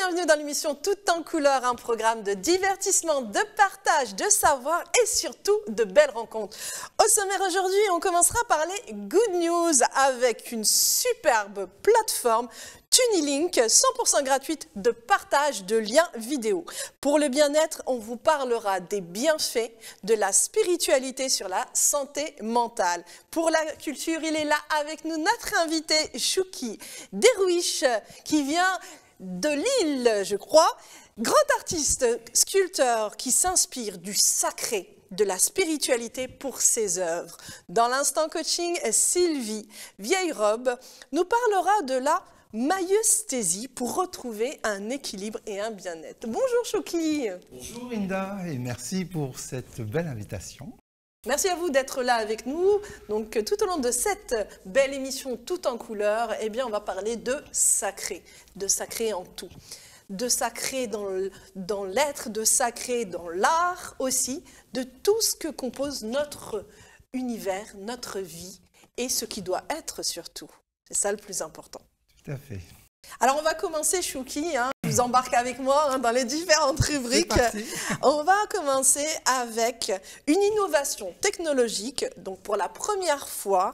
bienvenue dans l'émission Tout en couleur, un programme de divertissement, de partage, de savoir et surtout de belles rencontres. Au sommaire aujourd'hui, on commencera par les good news avec une superbe plateforme TuniLink, 100% gratuite de partage de liens vidéo. Pour le bien-être, on vous parlera des bienfaits de la spiritualité sur la santé mentale. Pour la culture, il est là avec nous notre invité Chouki Derouiche qui vient de Lille, je crois. Grand artiste, sculpteur qui s'inspire du sacré, de la spiritualité pour ses œuvres. Dans l'instant coaching, Sylvie Vieille-Robe nous parlera de la maïeusthésie pour retrouver un équilibre et un bien-être. Bonjour Chouki. Bonjour Inda et merci pour cette belle invitation. Merci à vous d'être là avec nous. Donc tout au long de cette belle émission Tout en couleur, eh bien on va parler de sacré en tout. De sacré dans l'être, de sacré dans l'art aussi, de tout ce que compose notre univers, notre vie et ce qui doit être surtout. C'est ça le plus important. Tout à fait. Alors on va commencer Chouki, je vous embarque avec moi dans les différentes rubriques. On va commencer avec une innovation technologique, donc pour la première fois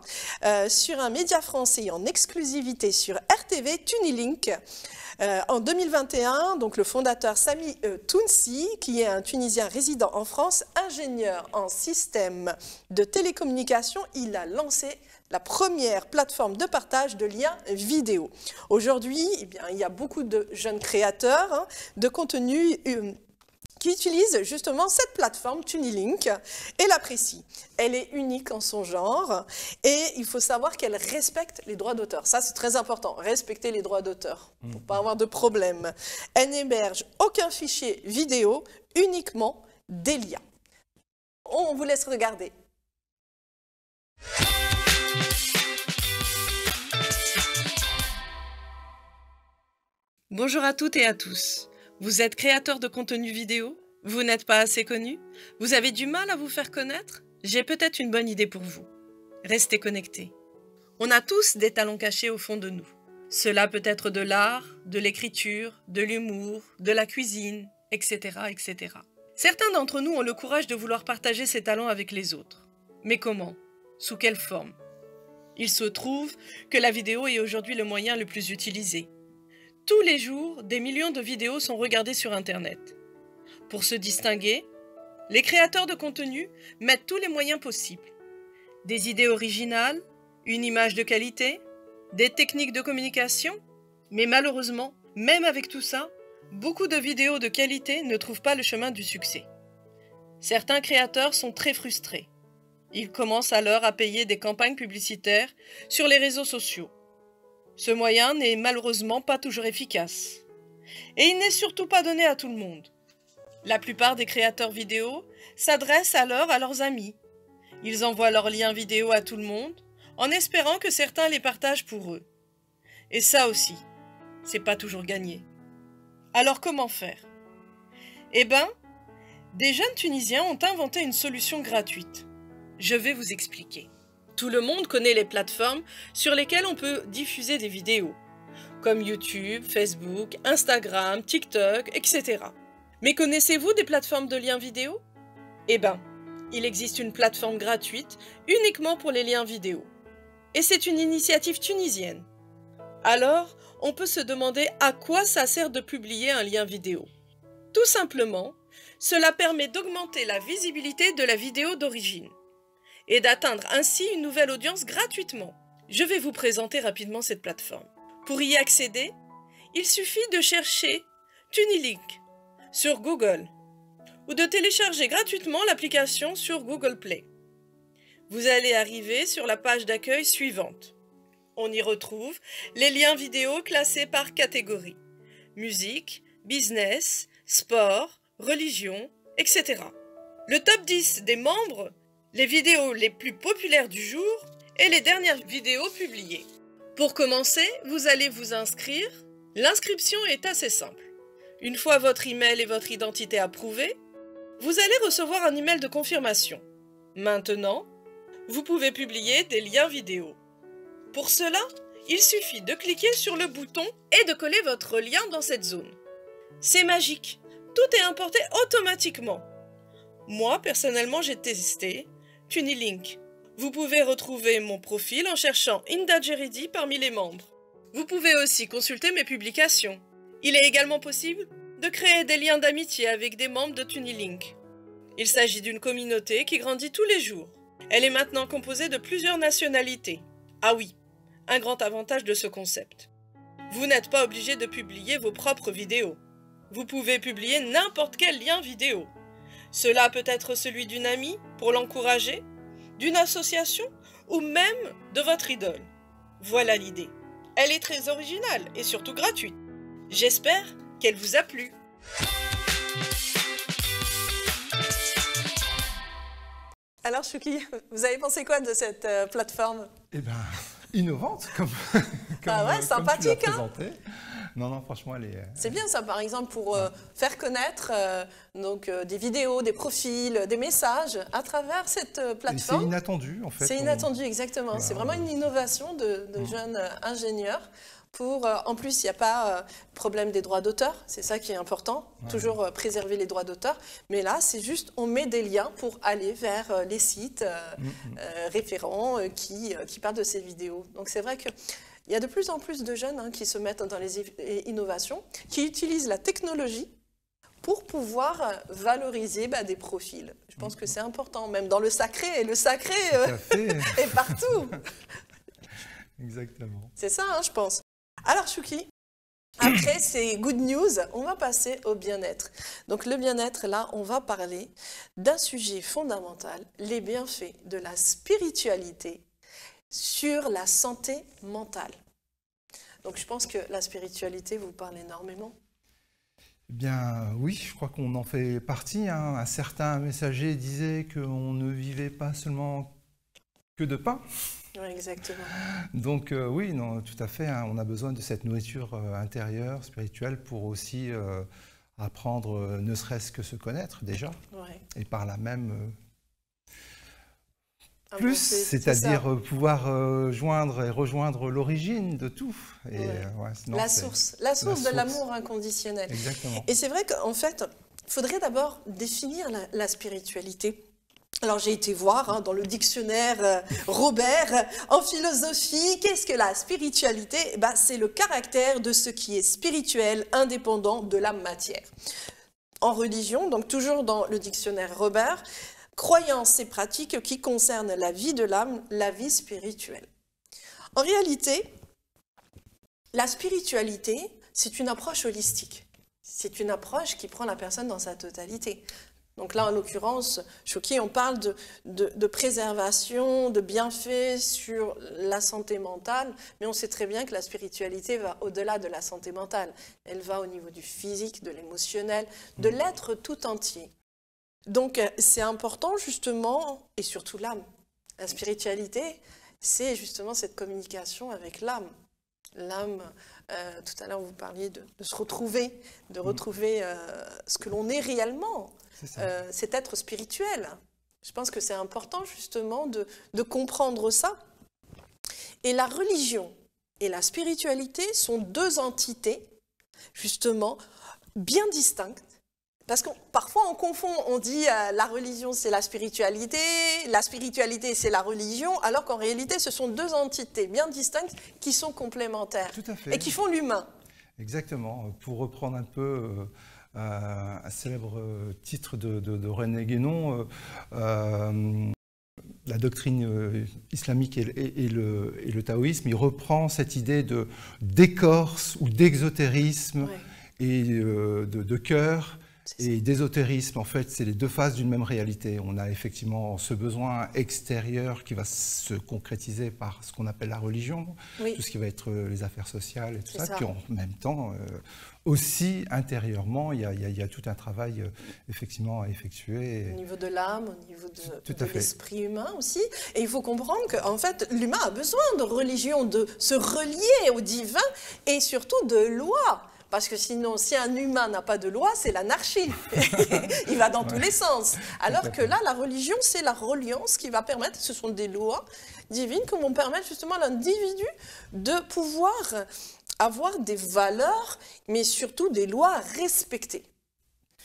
sur un média français en exclusivité sur RTV, TuniLink. En 2021, donc le fondateur Sami Tounsi, qui est un Tunisien résident en France, ingénieur en système de télécommunication, il a lancé la première plateforme de partage de liens vidéo. Aujourd'hui, eh bien, il y a beaucoup de jeunes créateurs de contenu qui utilisent justement cette plateforme TuniLink et l'apprécient. Elle est unique en son genre et il faut savoir qu'elle respecte les droits d'auteur. Ça, c'est très important, respecter les droits d'auteur pour ne pas avoir de problème. Elle n'héberge aucun fichier vidéo, uniquement des liens. On vous laisse regarder. Bonjour à toutes et à tous. Vous êtes créateur de contenu vidéo? Vous n'êtes pas assez connu? Vous avez du mal à vous faire connaître? J'ai peut-être une bonne idée pour vous. Restez connectés. On a tous des talents cachés au fond de nous. Cela peut être de l'art, de l'écriture, de l'humour, de la cuisine, etc., etc. Certains d'entre nous ont le courage de vouloir partager ces talents avec les autres. Mais comment? Sous quelle forme? Il se trouve que la vidéo est aujourd'hui le moyen le plus utilisé. Tous les jours, des millions de vidéos sont regardées sur Internet. Pour se distinguer, les créateurs de contenu mettent tous les moyens possibles. Des idées originales, une image de qualité, des techniques de communication. Mais malheureusement, même avec tout ça, beaucoup de vidéos de qualité ne trouvent pas le chemin du succès. Certains créateurs sont très frustrés. Ils commencent alors à payer des campagnes publicitaires sur les réseaux sociaux. Ce moyen n'est malheureusement pas toujours efficace. Et il n'est surtout pas donné à tout le monde. La plupart des créateurs vidéo s'adressent alors à leurs amis. Ils envoient leurs liens vidéo à tout le monde, en espérant que certains les partagent pour eux. Et ça aussi, c'est pas toujours gagné. Alors comment faire? Eh ben, des jeunes Tunisiens ont inventé une solution gratuite. Je vais vous expliquer. Tout le monde connaît les plateformes sur lesquelles on peut diffuser des vidéos, comme YouTube, Facebook, Instagram, TikTok, etc. Mais connaissez-vous des plateformes de liens vidéo? Eh ben, il existe une plateforme gratuite uniquement pour les liens vidéo. Et c'est une initiative tunisienne. Alors, on peut se demander à quoi ça sert de publier un lien vidéo. Tout simplement, cela permet d'augmenter la visibilité de la vidéo d'origine et d'atteindre ainsi une nouvelle audience gratuitement. Je vais vous présenter rapidement cette plateforme. Pour y accéder, il suffit de chercher TuniLink sur Google ou de télécharger gratuitement l'application sur Google Play. Vous allez arriver sur la page d'accueil suivante. On y retrouve les liens vidéo classés par catégorie: musique, business, sport, religion, etc. Le top 10 des membres, les vidéos les plus populaires du jour et les dernières vidéos publiées. Pour commencer, vous allez vous inscrire. L'inscription est assez simple. Une fois votre email et votre identité approuvés, vous allez recevoir un email de confirmation. Maintenant, vous pouvez publier des liens vidéo. Pour cela, il suffit de cliquer sur le bouton et de coller votre lien dans cette zone. C'est magique. Tout est importé automatiquement. Moi, personnellement, j'ai testé TuniLink. Vous pouvez retrouver mon profil en cherchant Inda Jeridi parmi les membres. Vous pouvez aussi consulter mes publications. Il est également possible de créer des liens d'amitié avec des membres de TuniLink. Il s'agit d'une communauté qui grandit tous les jours. Elle est maintenant composée de plusieurs nationalités. Ah oui, un grand avantage de ce concept. Vous n'êtes pas obligé de publier vos propres vidéos. Vous pouvez publier n'importe quel lien vidéo. Cela peut être celui d'une amie pour l'encourager, d'une association ou même de votre idole. Voilà l'idée. Elle est très originale et surtout gratuite. J'espère qu'elle vous a plu. Alors Chouki, vous avez pensé quoi de cette plateforme? Eh bien, innovante, comme ah ouais, sympathique, tu l'as présentée. Non, non, franchement, elle est... C'est bien ça, par exemple, pour faire connaître des vidéos, des profils, des messages à travers cette plateforme. C'est inattendu, en fait. C'est inattendu, exactement. Voilà. C'est vraiment une innovation de jeunes ingénieurs. En plus, il n'y a pas problème des droits d'auteur, c'est ça qui est important, toujours préserver les droits d'auteur. Mais là, c'est juste, on met des liens pour aller vers les sites référents qui parlent de ces vidéos. Donc c'est vrai qu'il y a de plus en plus de jeunes qui se mettent dans les innovations, qui utilisent la technologie pour pouvoir valoriser des profils. Je pense que c'est important, même dans le sacré, et le sacré est partout. Exactement. C'est ça, je pense. Alors Chouki, après ces good news, on va passer au bien-être. Donc le bien-être, là, on va parler d'un sujet fondamental, les bienfaits de la spiritualité sur la santé mentale. Donc je pense que la spiritualité vous parle énormément. Eh bien oui, je crois qu'on en fait partie. Un certain messager disait qu'on ne vivait pas seulement que de pain. Oui, exactement. Donc oui, non, tout à fait, on a besoin de cette nourriture intérieure, spirituelle, pour aussi apprendre, ne serait-ce que se connaître déjà, et par là même plus, c'est-à-dire pouvoir joindre et rejoindre l'origine de tout. Et, la source de l'amour inconditionnel. Exactement. Et c'est vrai qu'en fait, il faudrait d'abord définir la spiritualité. Alors j'ai été voir dans le dictionnaire Robert, en philosophie, qu'est-ce que la spiritualité? C'est le caractère de ce qui est spirituel, indépendant de la matière. En religion, donc toujours dans le dictionnaire Robert, croyances et pratiques qui concernent la vie de l'âme, la vie spirituelle. En réalité, la spiritualité, c'est une approche holistique. C'est une approche qui prend la personne dans sa totalité. Donc là, en l'occurrence, Chouki, on parle de préservation, de bienfaits sur la santé mentale, mais on sait très bien que la spiritualité va au-delà de la santé mentale. Elle va au niveau du physique, de l'émotionnel, de l'être tout entier. Donc c'est important justement, et surtout l'âme. La spiritualité, c'est justement cette communication avec l'âme. L'âme, tout à l'heure vous parliez de se retrouver, de retrouver ce que l'on est réellement. Cet être spirituel. Je pense que c'est important justement de comprendre ça. Et la religion et la spiritualité sont deux entités justement bien distinctes. Parce que parfois on confond, on dit la religion c'est la spiritualité c'est la religion, alors qu'en réalité ce sont deux entités bien distinctes qui sont complémentaires. Tout à fait. Et qui font l'humain. Exactement. Pour reprendre un peu un célèbre titre de René Guénon, la doctrine islamique et le taoïsme, il reprend cette idée d'écorce ou d'exotérisme et de cœur. Et d'ésotérisme, en fait, c'est les deux faces d'une même réalité. On a effectivement ce besoin extérieur qui va se concrétiser par ce qu'on appelle la religion, tout ce qui va être les affaires sociales et tout ça. Puis en même temps, aussi intérieurement, il y a tout un travail effectivement à effectuer. Au niveau de l'âme, au niveau de l'esprit humain aussi. Et il faut comprendre qu'en fait, l'humain a besoin de religion, de se relier au divin et surtout de loi. Parce que sinon, si un humain n'a pas de loi, c'est l'anarchie. Il va dans tous les sens. Alors que là, la religion, c'est la reliance qui va permettre, ce sont des lois divines qui vont permettre justement à l'individu de pouvoir avoir des valeurs, mais surtout des lois à respecter.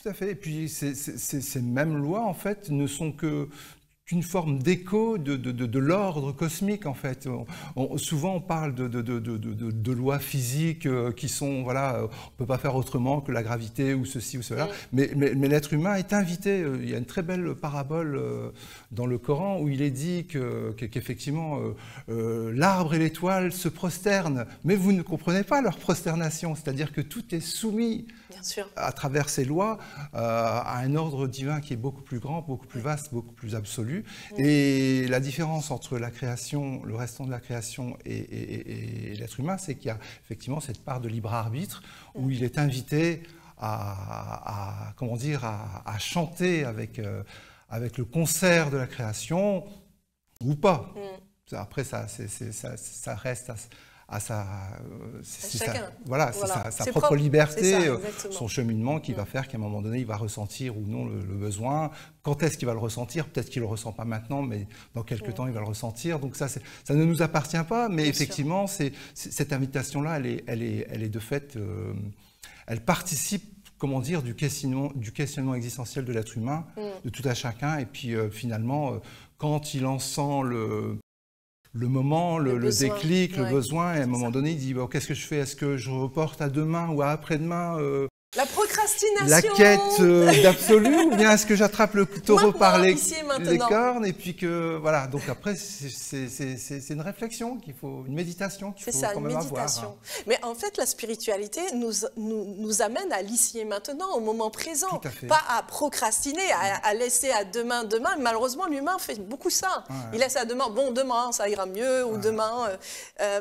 Tout à fait. Et puis ces mêmes lois, en fait, ne sont qu'une forme d'écho de l'ordre cosmique, en fait. Souvent, on parle de lois physiques qui sont, voilà, on ne peut pas faire autrement que la gravité ou ceci ou cela. Mais l'être humain est invité. Il y a une très belle parabole dans le Coran où il est dit qu'effectivement, l'arbre et l'étoile se prosternent, mais vous ne comprenez pas leur prosternation. C'est-à-dire que tout est soumis, bien sûr, à travers ces lois, à un ordre divin qui est beaucoup plus grand, beaucoup plus vaste, beaucoup plus absolu. Et la différence entre la création, le restant de la création et l'être humain, c'est qu'il y a effectivement cette part de libre arbitre où il est invité comment dire, à chanter avec le concert de la création ou pas. Après, ça reste à sa propre liberté, son cheminement qui va faire qu'à un moment donné, il va ressentir ou non le besoin. Quand est-ce qu'il va le ressentir? Peut-être qu'il ne le ressent pas maintenant, mais dans quelques temps, il va le ressentir. Donc ça ne nous appartient pas, mais effectivement, cette invitation-là, elle est de fait, elle participe, comment dire, du questionnement existentiel de l'être humain, de tout à chacun. Et puis finalement, quand il en sent le moment, le déclic, le besoin, et à un moment donné, il dit bon, qu'est-ce que je fais? Est-ce que je reporte à demain ou à après-demain la procrastination, la quête d'absolu, ou bien est-ce que j'attrape le taureau par les cornes et puis que voilà. Donc après, c'est une réflexion une méditation qu'il faut quand même avoir. Mais en fait, la spiritualité nous amène à l'ici et maintenant, au moment présent, pas à procrastiner, à laisser à demain. Malheureusement, l'humain fait beaucoup ça. Il laisse à demain. Bon, demain, ça ira mieux, ou demain.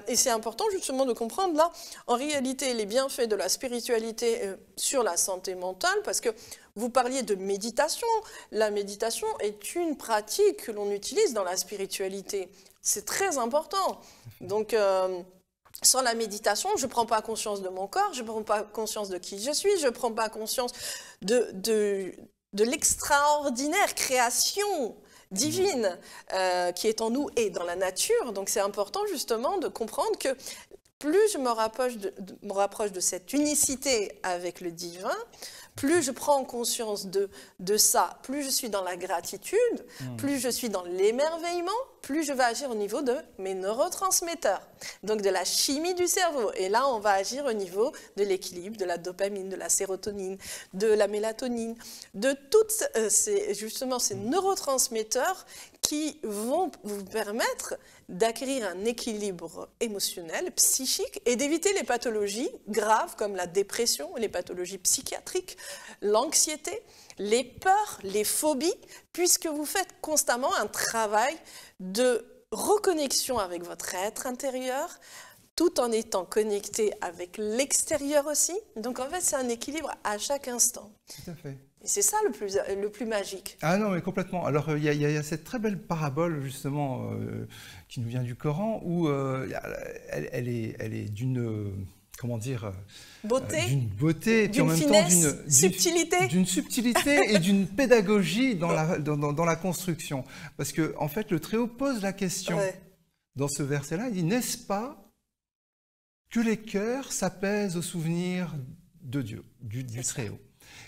Et c'est important justement de comprendre là, en réalité, les bienfaits de la spiritualité sur la santé mentale, parce que vous parliez de méditation. La méditation est une pratique que l'on utilise dans la spiritualité. C'est très important. Donc, sans la méditation, je ne prends pas conscience de mon corps, je ne prends pas conscience de qui je suis, je ne prends pas conscience de l'extraordinaire création divine qui est en nous et dans la nature. Donc, c'est important justement de comprendre que plus je me rapproche de cette unicité avec le divin, plus je prends conscience de ça, plus je suis dans la gratitude, plus je suis dans l'émerveillement, plus je vais agir au niveau de mes neurotransmetteurs, donc de la chimie du cerveau. Et là, on va agir au niveau de l'équilibre, de la dopamine, de la sérotonine, de la mélatonine, de toutes justement ces neurotransmetteurs qui vont vous permettre d'acquérir un équilibre émotionnel, psychique, et d'éviter les pathologies graves comme la dépression, les pathologies psychiatriques, l'anxiété, les peurs, les phobies, puisque vous faites constamment un travail de reconnexion avec votre être intérieur, tout en étant connecté avec l'extérieur aussi. Donc en fait, c'est un équilibre à chaque instant. Tout à fait. Et c'est ça le plus magique. Ah non, mais complètement. Alors, il y a cette très belle parabole, justement, qui nous vient du Coran, où elle est d'une... comment dire, beauté, d'une beauté, puis en même finesse, temps d'une subtilité et d'une pédagogie dans la construction. Parce que en fait, le Très-Haut pose la question dans ce verset-là. Il dit, n'est-ce pas que les cœurs s'apaisent au souvenir de Dieu, du Très-Haut.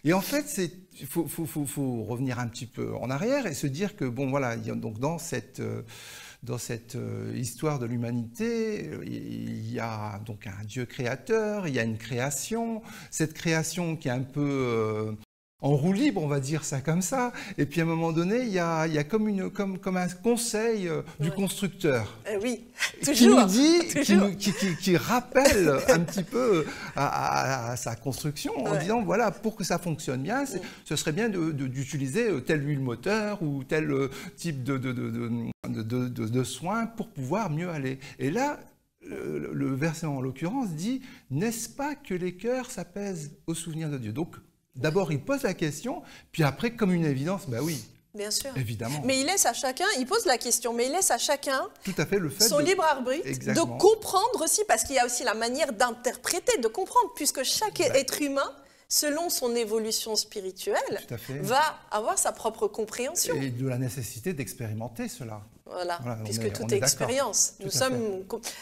Et en fait, il faut revenir un petit peu en arrière et se dire que, bon, voilà, donc dans cette histoire de l'humanité, il y a donc un Dieu créateur, il y a une création, cette création qui est un peu en roue libre, on va dire ça comme ça, et puis à un moment donné, il y a comme un conseil du constructeur. Oui, qui nous dit, qui rappelle un petit peu à sa construction en disant, voilà, pour que ça fonctionne bien, ce serait bien d'utiliser telle huile moteur ou tel type de soins pour pouvoir mieux aller. Et là, le verset en l'occurrence dit, n'est-ce pas que les cœurs s'apaisent au souvenir de Dieu? Donc, d'abord, il pose la question, puis après, comme une évidence, bah oui. Bien sûr. Évidemment. Mais il laisse à chacun, il pose la question, mais il laisse à chacun tout à fait le fait son libre arbitre de comprendre aussi, parce qu'il y a aussi la manière d'interpréter, de comprendre, puisque chaque être humain, selon son évolution spirituelle, va avoir sa propre compréhension. Et de la nécessité d'expérimenter cela. Voilà, puisque tout est expérience.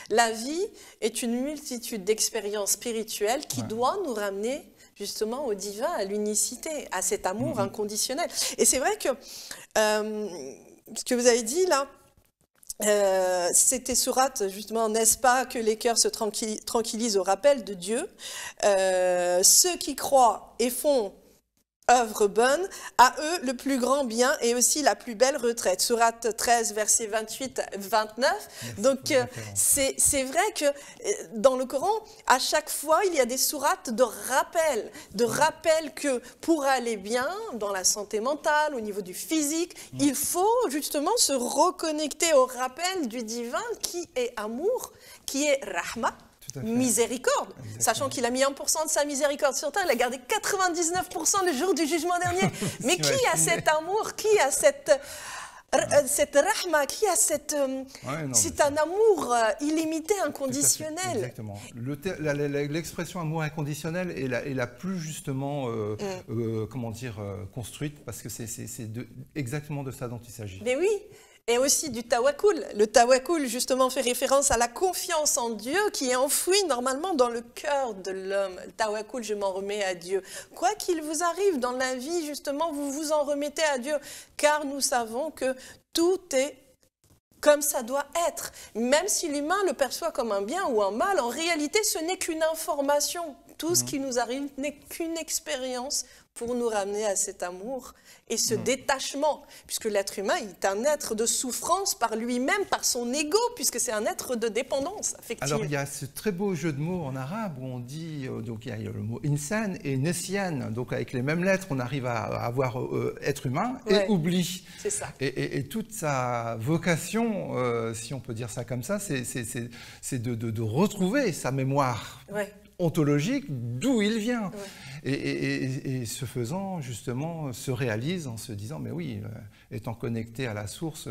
La vie est une multitude d'expériences spirituelles qui doit nous ramener justement au divin, à l'unicité, à cet amour inconditionnel. Et c'est vrai que ce que vous avez dit là, c'était sourate, justement, n'est-ce pas que les cœurs se tranquillisent au rappel de Dieu. Ceux qui croient et font œuvre bonne, à eux le plus grand bien et aussi la plus belle retraite. Sourate 13, versets 28-29. Donc, c'est vrai que dans le Coran, à chaque fois, il y a des sourates de rappel que pour aller bien dans la santé mentale, au niveau du physique, il faut justement se reconnecter au rappel du divin qui est amour, qui est rahma, miséricorde, sachant qu'il a mis 1% de sa miséricorde sur terre, il a gardé 99% le jour du jugement dernier. Mais qui a cet amour, qui a cette rahma, qui a cette... c'est un amour illimité, inconditionnel. Exactement. L'expression amour inconditionnel est la plus justement, comment dire, construite, parce que c'est exactement de ça dont il s'agit. Mais oui. Et aussi du tawakkul. Le tawakkul, justement, fait référence à la confiance en Dieu qui est enfouie normalement dans le cœur de l'homme. Le tawakkul, je m'en remets à Dieu. Quoi qu'il vous arrive dans la vie, justement, vous vous en remettez à Dieu, car nous savons que tout est comme ça doit être. Même si l'humain le perçoit comme un bien ou un mal, en réalité, ce n'est qu'une information. Tout ce qui nous arrive n'est qu'une expérience pour nous ramener à cet amour et ce détachement, puisque l'être humain est un être de souffrance par lui-même, par son ego, puisque c'est un être de dépendance affective. Alors il y a ce très beau jeu de mots en arabe où on dit, donc il y a le mot insan et nesyan, donc avec les mêmes lettres on arrive à avoir être humain et oubli. C'est ça. Et toute sa vocation, si on peut dire ça comme ça, c'est de retrouver sa mémoire. Ontologique, d'où il vient. Et ce faisant, justement, se réalise en se disant, mais oui, étant connecté à la source,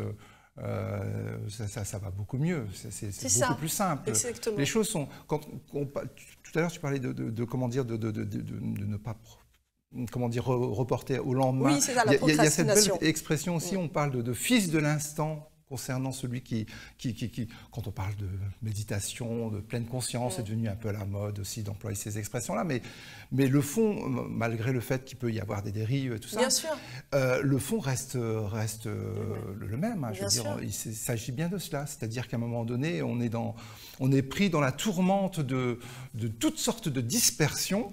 ça va beaucoup mieux, c'est beaucoup plus simple. Exactement. Les choses sont... tout à l'heure, tu parlais de comment dire, de ne pas... Comment dire, reporter au lendemain. Oui, c'est ça, la procrastination. Il y a cette belle expression aussi, on parle de fils de l'instant, concernant celui qui, quand on parle de méditation, de pleine conscience, c'est devenu un peu à la mode aussi d'employer ces expressions-là, mais le fond, malgré le fait qu'il peut y avoir des dérives et tout ça, le fond reste le même. Hein, je veux dire, il s'agit bien de cela, c'est-à-dire qu'à un moment donné, on est pris dans la tourmente de toutes sortes de dispersions,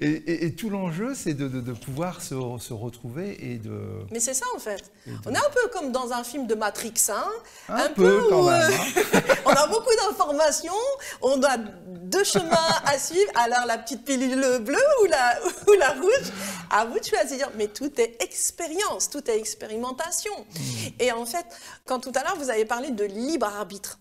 et tout l'enjeu, c'est de pouvoir se retrouver et de... Mais c'est ça, en fait. On est un peu comme dans un film de Matrix, hein, un peu quand même. On a beaucoup d'informations, on a deux chemins à suivre. Alors la petite pilule bleue ou la rouge, à vous de choisir. Mais tout est expérience, tout est expérimentation. Et en fait, quand tout à l'heure vous avez parlé de libre arbitre,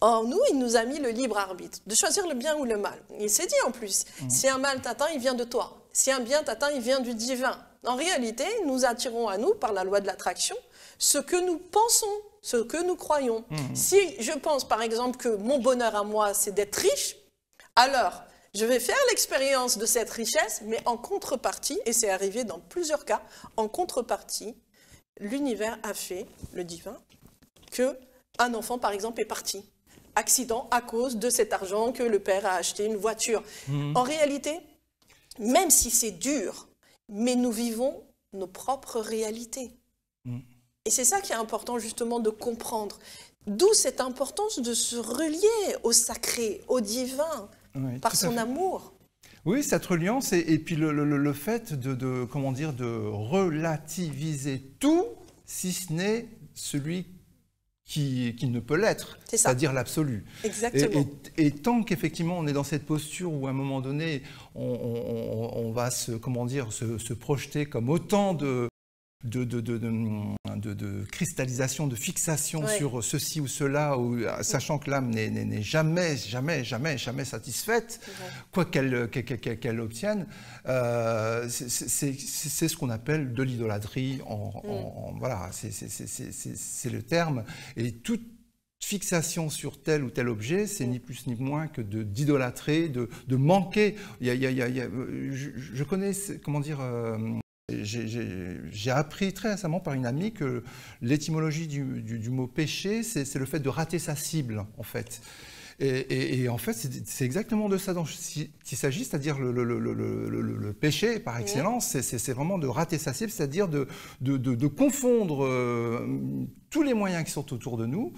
or nous, il nous a mis le libre arbitre, de choisir le bien ou le mal. Il s'est dit en plus, si un mal t'atteint, il vient de toi. Si un bien t'atteint, il vient du divin. En réalité, nous attirons à nous, par la loi de l'attraction, ce que nous pensons, ce que nous croyons. Si je pense, par exemple, que mon bonheur à moi, c'est d'être riche, alors je vais faire l'expérience de cette richesse, mais en contrepartie, et c'est arrivé dans plusieurs cas, en contrepartie, l'univers a fait, le divin, qu'un enfant, par exemple, est parti. Accident à cause de cet argent que le père a acheté une voiture. En réalité, même si c'est dur, mais nous vivons nos propres réalités. Et c'est ça qui est important justement de comprendre. D'où cette importance de se relier au sacré, au divin, par son amour. Oui, cette reliance et puis le fait comment dire, de relativiser tout, si ce n'est celui qui ne peut l'être, c'est-à-dire l'absolu. Exactement. Et tant qu'effectivement on est dans cette posture où à un moment donné on va comment dire, se projeter comme autant de cristallisation, de fixation sur ceci ou cela, sachant que l'âme n'est jamais satisfaite, quoi qu'elle obtienne, c'est ce qu'on appelle de l'idolâtrie, voilà, c'est le terme, et toute fixation sur tel ou tel objet, c'est ni plus ni moins que d'idolâtrer, de manquer. Je connais, comment dire... j'ai appris très récemment par une amie que l'étymologie du mot péché, c'est le fait de rater sa cible, en fait. Et en fait, c'est exactement de ça dont il s'agit, c'est-à-dire le péché par excellence, c'est vraiment de rater sa cible, c'est-à-dire de confondre tous les moyens qui sont autour de nous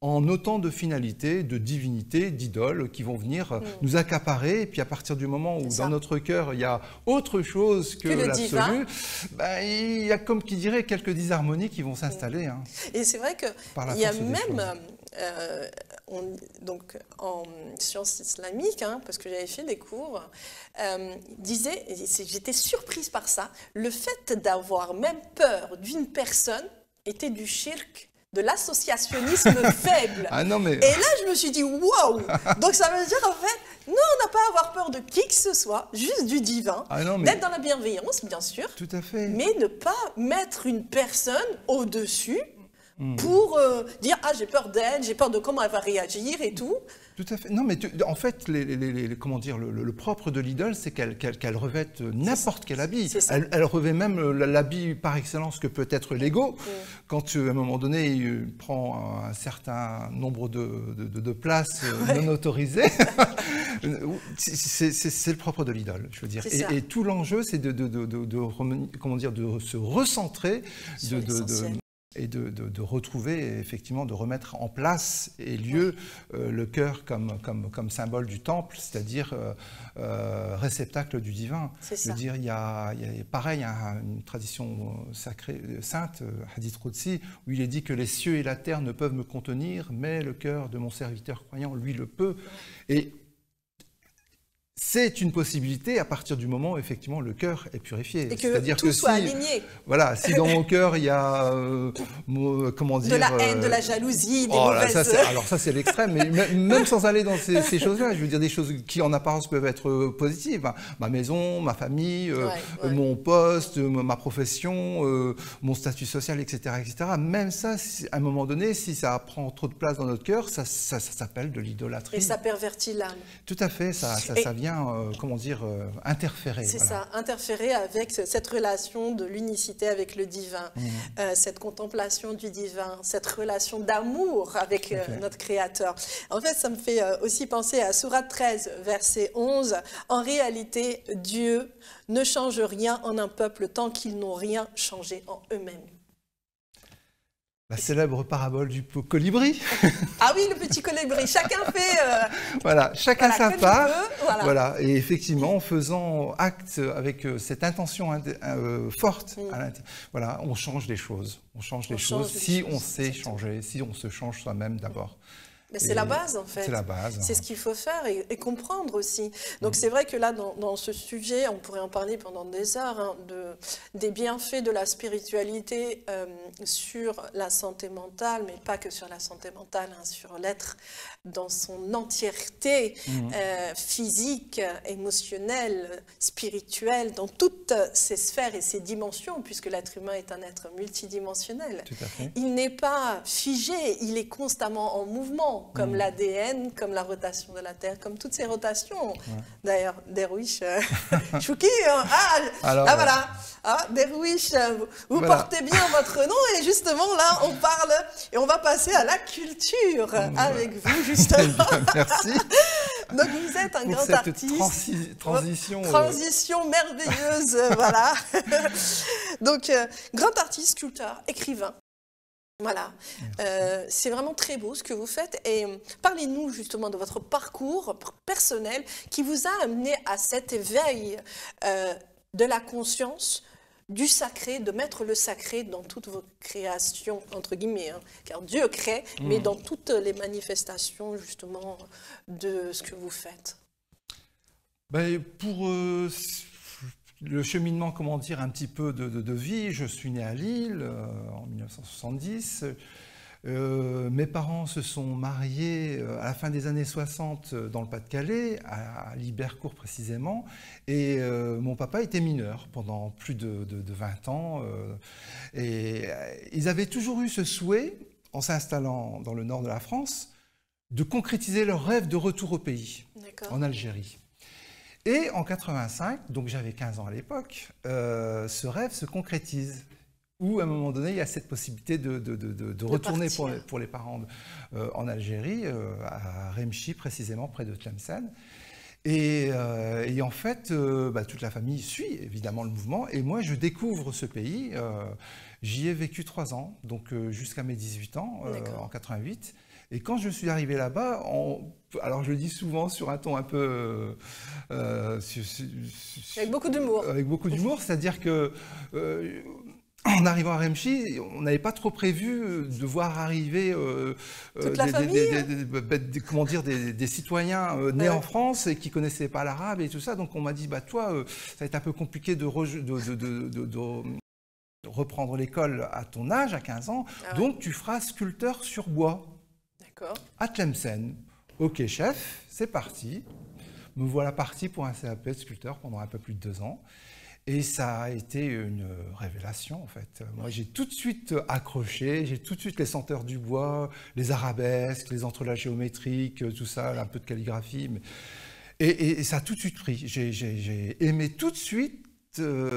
en autant de finalités, de divinités, d'idoles qui vont venir nous accaparer. Et puis à partir du moment où dans notre cœur, il y a autre chose que l'absolu, ben, il y a comme qui dirait quelques disharmonies qui vont s'installer. Hein, et c'est vrai qu'il y a même, donc en sciences islamiques, hein, parce que j'avais fait des cours, disait, j'étais surprise par ça, le fait d'avoir même peur d'une personne était du shirk, de l'associationnisme faible. Ah non, mais... Et là, je me suis dit, waouh! Donc ça veut dire, en fait, nous, on n'a pas à avoir peur de qui que ce soit, juste du divin, d'être dans la bienveillance, bien sûr, tout à fait. Mais ne pas mettre une personne au-dessus pour dire, ah, j'ai peur d'elle, j'ai peur de comment elle va réagir et tout. Tout à fait. Non, mais en fait, comment dire, le propre de l'idole, c'est qu'elle revête n'importe quel habit. Elle revêt même l'habit par excellence que peut être l'ego. Quand, à un moment donné, il prend un certain nombre de places non autorisées, c'est le propre de l'idole, je veux dire. Et tout l'enjeu, c'est comment dire, de se recentrer, et de retrouver, effectivement, de remettre en place et lieu le cœur comme symbole du temple, c'est-à-dire réceptacle du divin. Je veux dire, il y a pareil, une tradition sacrée, sainte, Hadith Qudsi, où il est dit que les cieux et la terre ne peuvent me contenir, mais le cœur de mon serviteur croyant, lui, le peut. Et c'est une possibilité à partir du moment où, effectivement, le cœur est purifié. Et que tout soit aligné. Voilà, si dans mon cœur, il y a, comment dire... De la haine, de la jalousie, des mauvaises... Alors ça, c'est l'extrême, mais même sans aller dans ces choses-là, je veux dire des choses qui, en apparence, peuvent être positives. Ma maison, ma famille, mon poste, ma profession, mon statut social, etc., etc. Même ça, à un moment donné, si ça prend trop de place dans notre cœur, ça s'appelle de l'idolâtrie. Et ça pervertit l'âme. Tout à fait, ça vient... comment dire, interférer. C'est ça, interférer avec cette relation de l'unicité avec le divin, cette contemplation du divin, cette relation d'amour avec notre Créateur. En fait, ça me fait aussi penser à Sourate 13, verset 11. En réalité, Dieu ne change rien en un peuple tant qu'ils n'ont rien changé en eux-mêmes. La célèbre parabole du colibri. Ah oui, le petit colibri. Chacun fait... voilà, chacun sa part. Voilà. Et effectivement, en faisant acte avec cette intention forte, voilà, on change les choses. On change les choses si on sait changer, si on se change soi-même d'abord. C'est la base, en fait. C'est la base. C'est ce qu'il faut faire et comprendre aussi. Donc, c'est vrai que là, dans ce sujet, on pourrait en parler pendant des heures, hein, des bienfaits de la spiritualité sur la santé mentale, mais pas que sur la santé mentale, hein, sur l'être dans son entièreté, physique, émotionnelle, spirituelle, dans toutes ces sphères et ces dimensions, puisque l'être humain est un être multidimensionnel. Tout à fait. Il n'est pas figé, il est constamment en mouvement, comme l'ADN, comme la rotation de la Terre, comme toutes ces rotations. D'ailleurs, Derwish, Chouki, voilà, Derwish, vous portez bien votre nom, et justement là, on parle, et on va passer à la culture avec vous, justement. Merci. Donc vous êtes un grand artiste. Transition merveilleuse, voilà. Donc, grand artiste, sculpteur, écrivain. Voilà, c'est vraiment très beau ce que vous faites et parlez-nous justement de votre parcours personnel qui vous a amené à cet éveil de la conscience, du sacré, de mettre le sacré dans toutes vos créations, entre guillemets, hein, car Dieu crée, mais dans toutes les manifestations justement de ce que vous faites. Pour... le cheminement, comment dire, un petit peu de vie, je suis né à Lille en 1970. Mes parents se sont mariés à la fin des années 60 dans le Pas-de-Calais, à Libercourt précisément, et mon papa était mineur pendant plus de 20 ans. Et ils avaient toujours eu ce souhait, en s'installant dans le nord de la France, de concrétiser leur rêve de retour au pays, en Algérie. Et en 85, donc j'avais 15 ans à l'époque, ce rêve se concrétise. Où à un moment donné, il y a cette possibilité de retourner pour les parents en Algérie, à Remchi précisément, près de Tlemcen. Et en fait, toute la famille suit évidemment le mouvement. Et moi, je découvre ce pays. J'y ai vécu 3 ans, donc jusqu'à mes 18 ans, en 88. Et quand je suis arrivé là-bas, alors je le dis souvent sur un ton un peu... avec beaucoup d'humour. Avec beaucoup d'humour, c'est-à-dire que... en arrivant à Remchi, on n'avait pas trop prévu de voir arriver toute la famille, comment dire, des citoyens nés en France et qui ne connaissaient pas l'arabe et tout ça. Donc on m'a dit, toi, ça va être un peu compliqué de reprendre l'école à ton âge, à 15 ans. Donc tu feras sculpteur sur bois. D'accord. À Tlemcen. Ok chef, c'est parti. Me voilà parti pour un CAP de sculpteur pendant un peu plus de 2 ans. Et ça a été une révélation en fait. Moi j'ai tout de suite accroché, j'ai tout de suite les senteurs du bois, les arabesques, les entrelacs géométriques, tout ça, un peu de calligraphie. Et ça a tout de suite pris. J'ai aimé tout de suite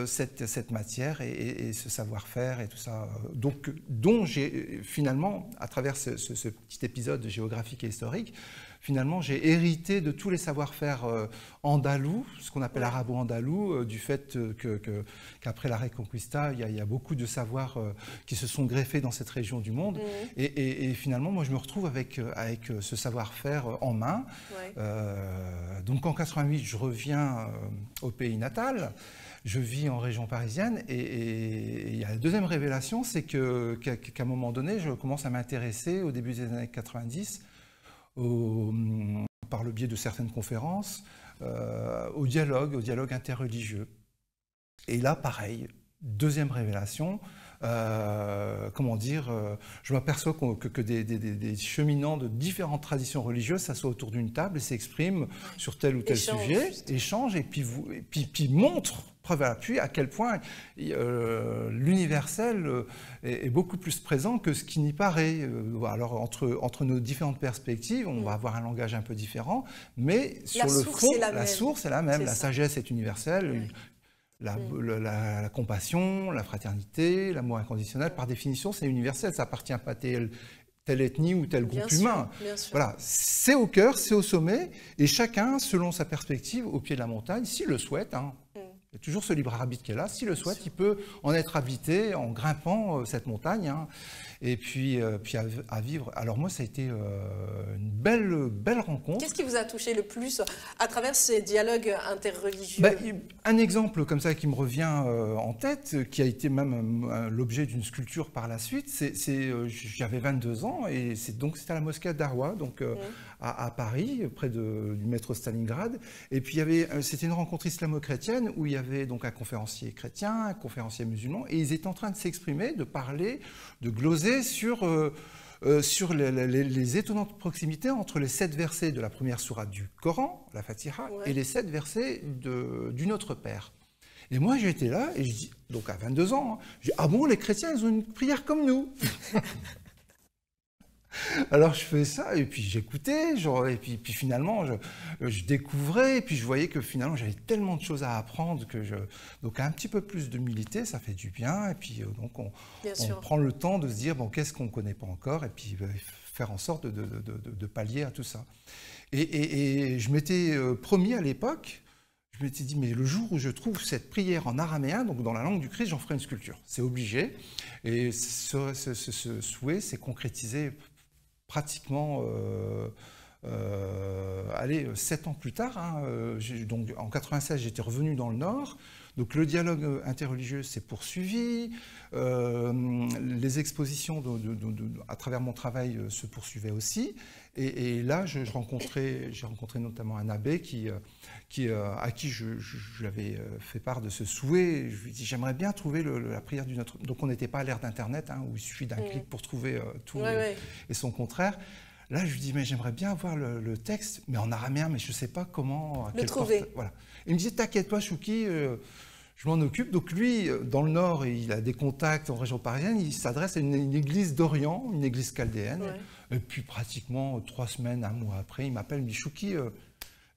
cette matière et ce savoir-faire et tout ça. Donc, dont j'ai finalement, à travers ce petit épisode géographique et historique, finalement, j'ai hérité de tous les savoir-faire andalous, ce qu'on appelle arabo-andalous, du fait qu'après la Reconquista, il y a beaucoup de savoirs qui se sont greffés dans cette région du monde. Et finalement, moi, je me retrouve avec ce savoir-faire en main. Donc, en 88, je reviens au pays natal. Je vis en région parisienne et il y a la deuxième révélation, c'est qu'à un moment donné, je commence à m'intéresser au début des années 90 par le biais de certaines conférences, au dialogue interreligieux. Et là, pareil, deuxième révélation, je m'aperçois que des cheminants de différentes traditions religieuses s'assoient autour d'une table et s'expriment sur tel ou tel sujet, échangent et puis montrent, preuve à l'appui, à quel point l'universel est beaucoup plus présent que ce qui n'y paraît. Alors, entre nos différentes perspectives, on va avoir un langage un peu différent, mais sur le fond, la source est la même. La sagesse est universelle. La compassion, la fraternité, l'amour inconditionnel, par définition, c'est universel. Ça appartient pas à telle ethnie ou tel groupe humain. Voilà, c'est au cœur, c'est au sommet, et chacun, selon sa perspective, au pied de la montagne, s'il le souhaite, il y a toujours ce libre arbitre qui est là, s'il le souhaite, il peut en être habité en grimpant cette montagne, et puis à vivre. Alors moi, ça a été une belle rencontre. Qu'est-ce qui vous a touché le plus à travers ces dialogues interreligieux? Un exemple comme ça qui me revient en tête, qui a été même l'objet d'une sculpture par la suite, j'avais 22 ans et c'était à la mosquée d'Arwa, donc à Paris, près du métro Stalingrad. Et puis c'était une rencontre islamo-chrétienne où il y avait donc un conférencier chrétien, un conférencier musulman, et ils étaient en train de s'exprimer, de parler, de gloser sur les étonnantes proximités entre les 7 versets de la première sourate du Coran, la Fatiha, et les 7 versets du Notre Père. Et moi, j'étais là, et je dis, donc à 22 ans, je dis, ah bon, les chrétiens, ils ont une prière comme nous. Alors je fais ça, et puis j'écoutais, et puis finalement je découvrais, et puis je voyais que finalement j'avais tellement de choses à apprendre donc un petit peu plus d'humilité, ça fait du bien, et puis donc on prend le temps de se dire, bon, qu'est-ce qu'on ne connaît pas encore, et puis faire en sorte de pallier à tout ça. Et je m'étais promis à l'époque, je m'étais dit, mais le jour où je trouve cette prière en araméen, donc dans la langue du Christ, j'en ferai une sculpture, c'est obligé, et ce souhait s'est concrétisé pratiquement 7 ans plus tard. Donc en 96, j'étais revenu dans le Nord. Donc le dialogue interreligieux s'est poursuivi. Les expositions à travers mon travail se poursuivaient aussi. Et là, j'ai rencontré notamment un abbé à qui j'avais fait part de ce souhait. Je lui ai dit, j'aimerais bien trouver la prière du Notre. Donc on n'était pas à l'ère d'Internet, où il suffit d'un clic pour trouver tout et son contraire. Là, je lui dis, mais j'aimerais bien avoir le texte, mais en araméen, mais je ne sais pas comment le trouver. Voilà. Il me disait, t'inquiète pas, Chouki, je m'en occupe. Donc lui, dans le Nord, il a des contacts en région parisienne, il s'adresse à une église d'Orient, une église chaldéenne. Et puis pratiquement 3 semaines, 1 mois après, il m'appelle, il me dit, Chouki,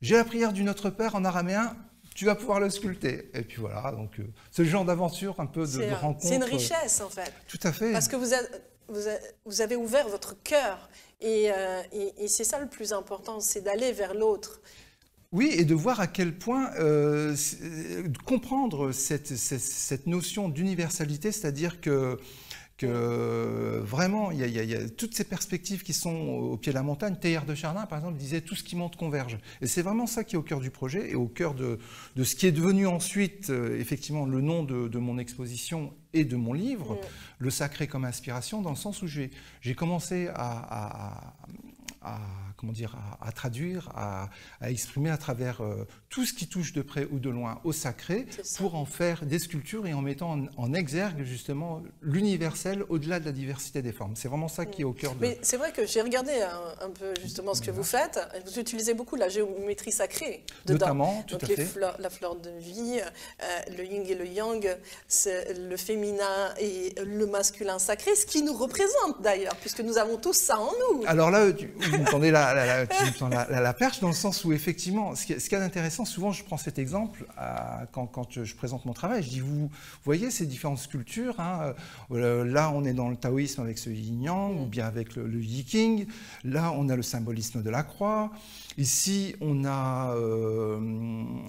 j'ai la prière du Notre Père en araméen, tu vas pouvoir le sculpter. Et puis voilà, donc c'est le genre d'aventure un peu de rencontre. C'est une richesse en fait. Tout à fait. Parce que vous avez ouvert votre cœur et c'est ça le plus important, c'est d'aller vers l'autre. Oui, et de voir à quel point comprendre cette notion d'universalité, c'est-à-dire que vraiment, il y a toutes ces perspectives qui sont au pied de la montagne. Teilhard de Chardin, par exemple, disait « tout ce qui monte converge ». Et c'est vraiment ça qui est au cœur du projet et au cœur de ce qui est devenu ensuite, effectivement, le nom de mon exposition et de mon livre, Le sacré comme inspiration, dans le sens où j'ai commencé à traduire, à exprimer à travers tout ce qui touche de près ou de loin au sacré, pour en faire des sculptures et en mettant en exergue justement l'universel au-delà de la diversité des formes. C'est vraiment ça qui est au cœur de... Mais c'est vrai que j'ai regardé un peu justement ce que vous faites. Vous utilisez beaucoup la géométrie sacrée dedans. Notamment, tout à fait. La fleur de vie, le yin et le yang, le féminin et le masculin sacré, ce qui nous représente d'ailleurs, puisque nous avons tous ça en nous. Alors là, vous me tendez la perche, dans le sens où effectivement, ce qui est intéressant, souvent je prends cet exemple quand je présente mon travail, je dis, vous voyez ces différentes sculptures, hein, là on est dans le taoïsme avec ce yin-yang, ou bien avec le yiking, là on a le symbolisme de la croix, ici on a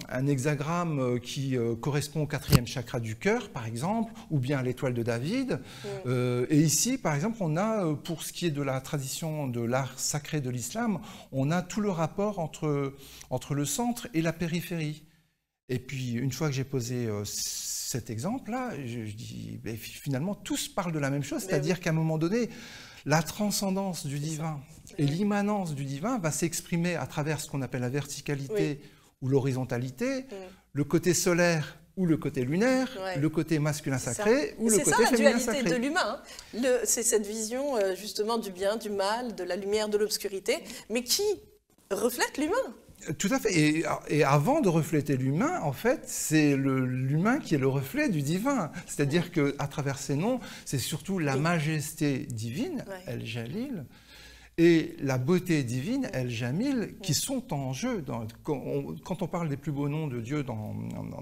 un hexagramme qui correspond au 4e chakra du cœur, par exemple, ou bien à l'étoile de David, et ici par exemple on a, pour ce qui est de la tradition de l'art sacré de l'islam, on a tout le rapport entre le centre et la périphérie. Et puis, une fois que j'ai posé cet exemple-là, je dis, finalement, tous parlent de la même chose, c'est-à-dire qu'à un moment donné, la transcendance du divin et l'immanence du divin va s'exprimer à travers ce qu'on appelle la verticalité ou l'horizontalité, le côté solaire ou le côté lunaire, le côté masculin sacré ou le côté féminin sacré. C'est ça la dualité de l'humain. C'est cette vision justement du bien, du mal, de la lumière, de l'obscurité, mais qui reflète l'humain. Tout à fait. Et avant de refléter l'humain, en fait, c'est l'humain qui est le reflet du divin. C'est-à-dire qu'à travers ces noms, c'est surtout la majesté divine, El Jalil, et la beauté divine, El Jamil, qui sont en jeu. Quand on parle des plus beaux noms de Dieu dans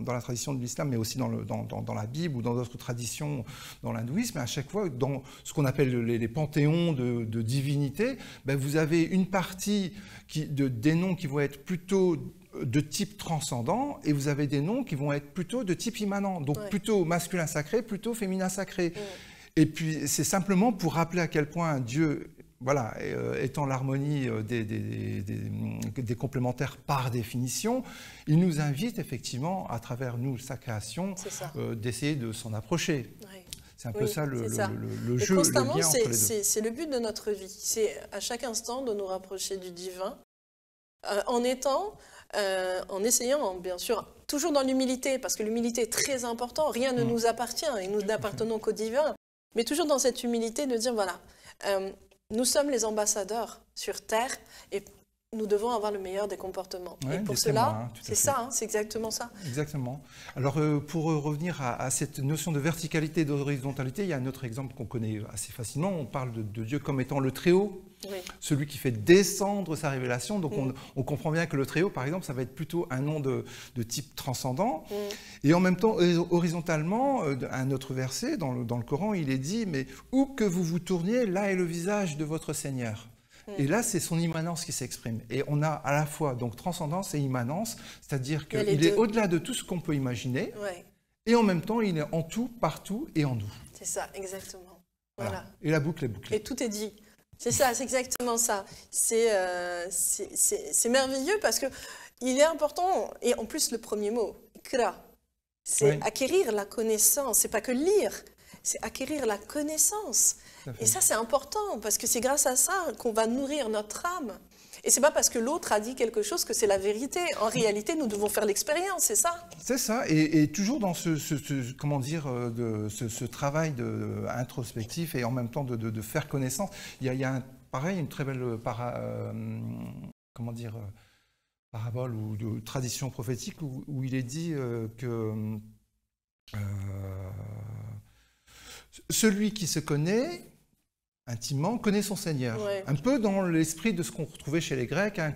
la tradition de l'islam, mais aussi dans la Bible ou dans d'autres traditions, dans l'hindouisme, à chaque fois, dans ce qu'on appelle les panthéons de divinités, vous avez une partie des noms qui vont être plutôt de type transcendant, et vous avez des noms qui vont être plutôt de type immanent, donc plutôt masculin sacré, plutôt féminin sacré. Et puis c'est simplement pour rappeler à quel point Dieu, voilà, étant l'harmonie des complémentaires par définition, il nous invite effectivement, à travers nous, sa création, d'essayer de s'en approcher. C'est un peu ça le jeu, constamment, le lien entre les deux. C'est le but de notre vie, c'est à chaque instant de nous rapprocher du divin, en essayant, bien sûr, toujours dans l'humilité, parce que l'humilité est très importante, rien ne nous appartient et nous n'appartenons qu'au divin, mais toujours dans cette humilité de dire, voilà, nous sommes les ambassadeurs sur Terre et nous devons avoir le meilleur des comportements. Et pour cela, c'est ça, c'est exactement ça. Exactement. Alors, pour revenir à cette notion de verticalité et d'horizontalité, il y a un autre exemple qu'on connaît assez facilement. On parle de Dieu comme étant le Très-Haut, celui qui fait descendre sa révélation. Donc, on comprend bien que le Très-Haut, par exemple, ça va être plutôt un nom de type transcendant. Et en même temps, horizontalement, un autre verset dans le Coran, il est dit « Mais où que vous vous tourniez, là est le visage de votre Seigneur ». Et là, c'est son immanence qui s'exprime. Et on a à la fois donc transcendance et immanence, c'est-à-dire qu'il est au-delà de tout ce qu'on peut imaginer, et en même temps, il est en tout, partout et en nous. C'est ça, exactement. Voilà. Et la boucle est bouclée. Et tout est dit. C'est ça, c'est exactement ça. C'est merveilleux parce que il est important, et en plus le premier mot, Ikra, c'est acquérir la connaissance, c'est pas que lire, c'est acquérir la connaissance. Et ça, c'est important, parce que c'est grâce à ça qu'on va nourrir notre âme. Et c'est pas parce que l'autre a dit quelque chose que c'est la vérité. En réalité, nous devons faire l'expérience, c'est ça? C'est ça, et toujours dans comment dire, ce travail introspectif et en même temps de faire connaissance. Il y a pareil, une très belle comment dire, parabole ou de tradition prophétique où il est dit que celui qui se connaît intimement, connaît son Seigneur. Ouais. Un peu dans l'esprit de ce qu'on retrouvait chez les Grecs, hein,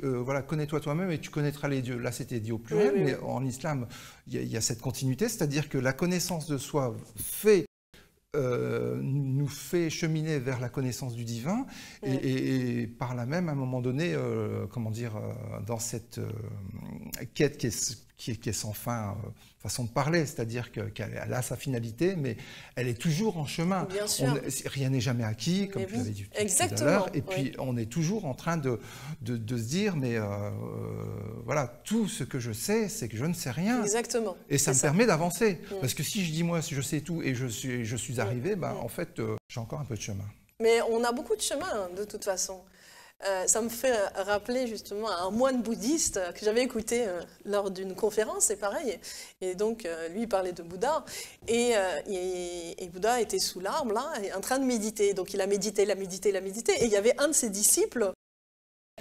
voilà, connais-toi toi-même et tu connaîtras les dieux. Là, c'était dit au pluriel, oui, oui, mais en islam, il y a cette continuité, c'est-à-dire que la connaissance de soi nous fait cheminer vers la connaissance du divin, et par là même, à un moment donné, comment dire, dans cette quête qui est sans fin, façon de parler, c'est-à-dire qu'elle a sa finalité, mais elle est toujours en chemin. Bien sûr. Rien n'est jamais acquis, comme tu l'avais dit tout à l'heure, et puis on est toujours en train de se dire, mais voilà, tout ce que je sais, c'est que je ne sais rien. Exactement. Et ça me permet d'avancer, parce que si je dis, moi, je sais tout et je suis arrivé, ben, en fait, j'ai encore un peu de chemin. Mais on a beaucoup de chemin, de toute façon. Ça me fait rappeler justement un moine bouddhiste que j'avais écouté lors d'une conférence, c'est pareil. Et donc, lui, il parlait de Bouddha. Et Bouddha était sous l'arbre, là, en train de méditer. Donc, il a médité. Et il y avait un de ses disciples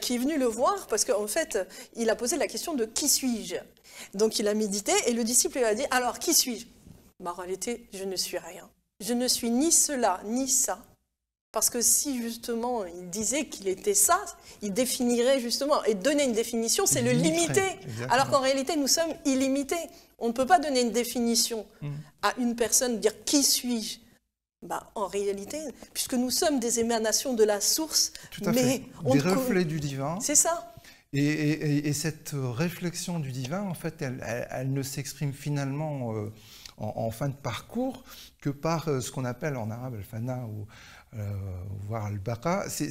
qui est venu le voir parce qu'en fait, il a posé la question de « qui suis-je » Donc, il a médité et le disciple lui a dit « alors, qui suis-je » En réalité, je ne suis rien. Je ne suis ni cela, ni ça. Parce que si justement il disait qu'il était ça, il définirait justement, et donner une définition, c'est le limiter. Alors qu'en réalité, nous sommes illimités. On ne peut pas donner une définition à une personne, dire « qui suis-je » bah, en réalité, puisque nous sommes des émanations de la source, tout à fait. Des reflets du divin. C'est ça. Et cette réflexion du divin, en fait, elle ne s'exprime finalement en fin de parcours que par ce qu'on appelle en arabe al-fana ou voire al-baqa, c'est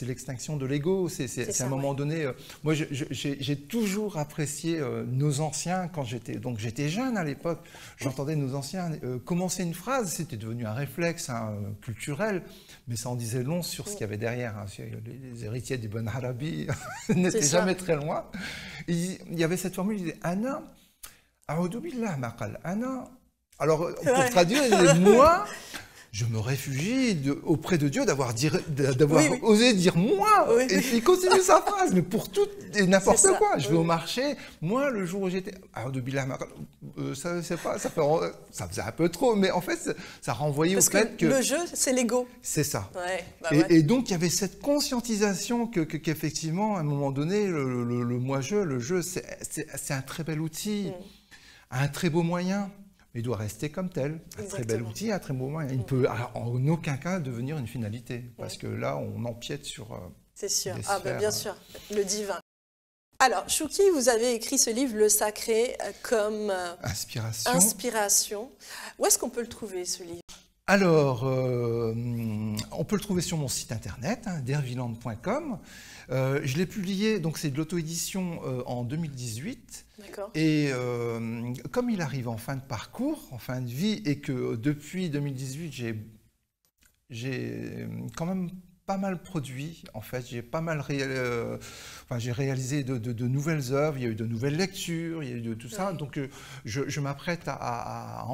l'extinction de l'ego. C'est à un moment donné. Moi, j'ai toujours apprécié nos anciens quand j'étais jeune à l'époque. J'entendais nos anciens commencer une phrase, c'était devenu un réflexe culturel, mais ça en disait long sur ce qu'il y avait derrière. Hein. Les héritiers d'Ibn Arabi n'étaient jamais très loin. Il y avait cette formule, il disait Ana, a'udhu billah maqal, Ana. Alors, pour traduire, moi, je me réfugie auprès de Dieu d'avoir osé dire moi. Oui. Et il continue sa phrase, mais pour tout et n'importe quoi. Je vais au marché. Moi, le jour où j'étais, ça faisait un peu trop, mais en fait, ça renvoyait au fait que le jeu, c'est l'ego. C'est ça. Ouais, et donc, il y avait cette conscientisation qu'effectivement, à un moment donné, le moi-je, le jeu, c'est un très bel outil, un très beau moyen. Il doit rester comme tel, un très bel outil, un très beau moyen. Il ne peut en aucun cas devenir une finalité, parce que là, on empiète sur c'est sûr, bien sûr, le divin. Alors, Chouki, vous avez écrit ce livre, Le Sacré, comme inspiration. Où est-ce qu'on peut le trouver, ce livre? Alors, on peut le trouver sur mon site internet, derviland.com. Je l'ai publié, donc c'est de l'auto-édition en 2018. Et comme il arrive en fin de parcours, en fin de vie, et que depuis 2018, j'ai quand même pas mal produit, en fait, j'ai pas mal j'ai réalisé de nouvelles œuvres, il y a eu de nouvelles lectures, il y a eu de tout ça, donc je m'apprête à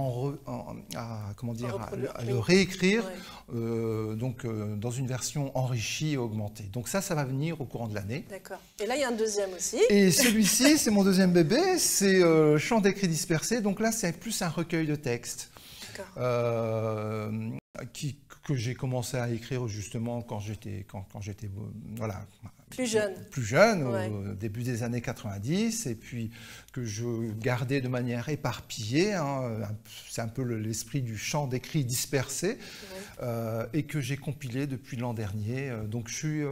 le réécrire, donc dans une version enrichie et augmentée. Donc ça va venir au courant de l'année. D'accord. Et là, il y a un deuxième aussi. Et celui-ci, c'est mon deuxième bébé, c'est Chants d'écrits dispersés, donc là, c'est plus un recueil de textes. Que j'ai commencé à écrire justement quand j'étais voilà, plus jeune, au début des années 90, et puis que je gardais de manière éparpillée, c'est un peu l'esprit du chant d'écrits dispersé, et que j'ai compilé depuis l'an dernier. Donc je suis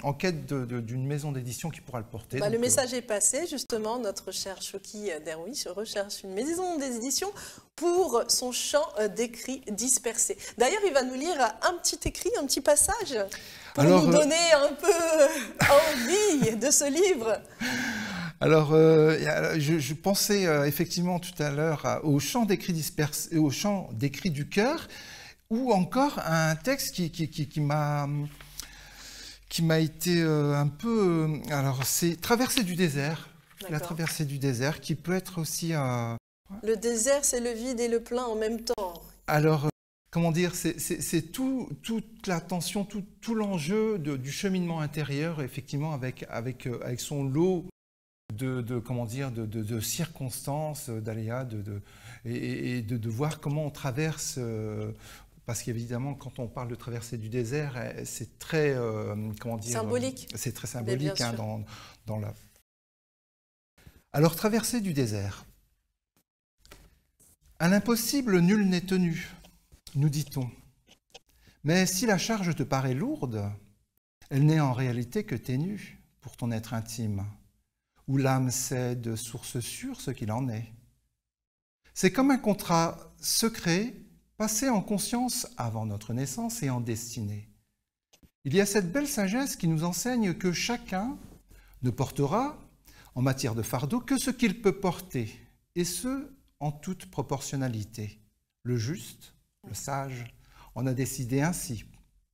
en quête d'une maison d'édition qui pourra le porter. Le message est passé, justement, notre cher Chouki Derouiche recherche une maison d'édition pour son chant d'écrits dispersé. D'ailleurs, il va nous lire un petit écrit, un petit passage, pour nous donner un peu envie de ce livre. Alors, je pensais effectivement tout à l'heure au chant d'écrits dispersé, au chant d'écrits du cœur, ou encore un texte qui m'a été un peu... alors, c'est Traversée du désert. La traversée du désert, qui peut être aussi... Le désert, c'est le vide et le plein en même temps. Alors, comment dire, c'est toute la tension, tout l'enjeu du cheminement intérieur, effectivement, avec son lot comment dire, de circonstances, d'aléas, et de voir comment on traverse, parce qu'évidemment, quand on parle de traversée du désert, c'est très, comment dire, symbolique. C'est très symbolique hein, dans la... Alors, traversée du désert. À l'impossible, nul n'est tenu, nous dit-on. Mais si la charge te paraît lourde, elle n'est en réalité que ténue pour ton être intime, où l'âme sait de source sûre ce qu'il en est. C'est comme un contrat secret passé en conscience avant notre naissance et en destinée. Il y a cette belle sagesse qui nous enseigne que chacun ne portera, en matière de fardeau, que ce qu'il peut porter, et ce, en toute proportionnalité. Le juste, le sage, en a décidé ainsi